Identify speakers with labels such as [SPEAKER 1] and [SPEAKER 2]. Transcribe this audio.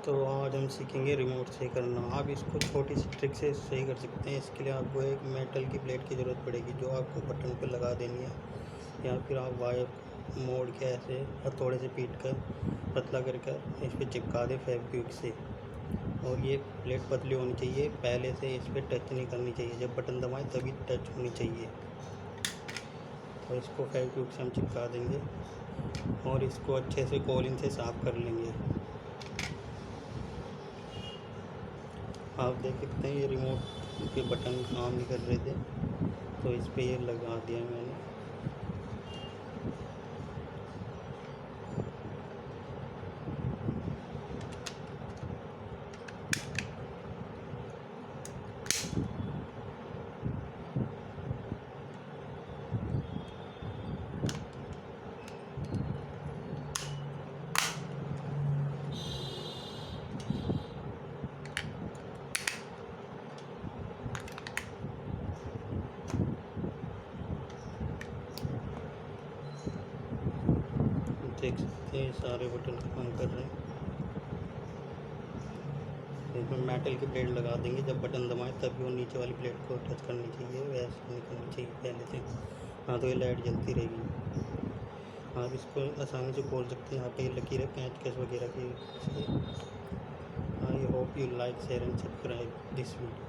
[SPEAKER 1] तो आज हम सीखेंगे रिमोट से करना। आप इसको छोटी सी ट्रिक से सही कर सकते हैं। इसके लिए आपको एक मेटल की प्लेट की ज़रूरत पड़ेगी जो आपको बटन पर लगा देनी है, या फिर आप वायर मोड़ के ऐसे हथौड़े से पीट कर पतला कर इस पर चिपका दें फेविक्विक से। और ये प्लेट पतली होनी चाहिए, पहले से इस पर टच नहीं करनी चाहिए, जब बटन दबाएं तभी टच होनी चाहिए। तो इसको फेविक्विक से हम चिपका देंगे और इसको अच्छे से कॉलिन से साफ़ कर लेंगे। आप देख सकते हैं ये रिमोट के बटन काम नहीं कर रहे थे, तो इस पे ये लगा दिया मैंने। देख सकते हैं सारे बटन काम कर रहे हैं। इसमें मेटल की प्लेट लगा देंगे, जब बटन दबाएं तभी वो नीचे वाली प्लेट को टच करनी चाहिए, वैसे नहीं करनी चाहिए पहले से। हाँ, तो ये लाइट जलती रहेगी। आप इसको आसानी से खोल सकते हैं। यहाँ पे ये लकीर है पेंचकस वगैरह की। I hope you like, share and subscribe this video.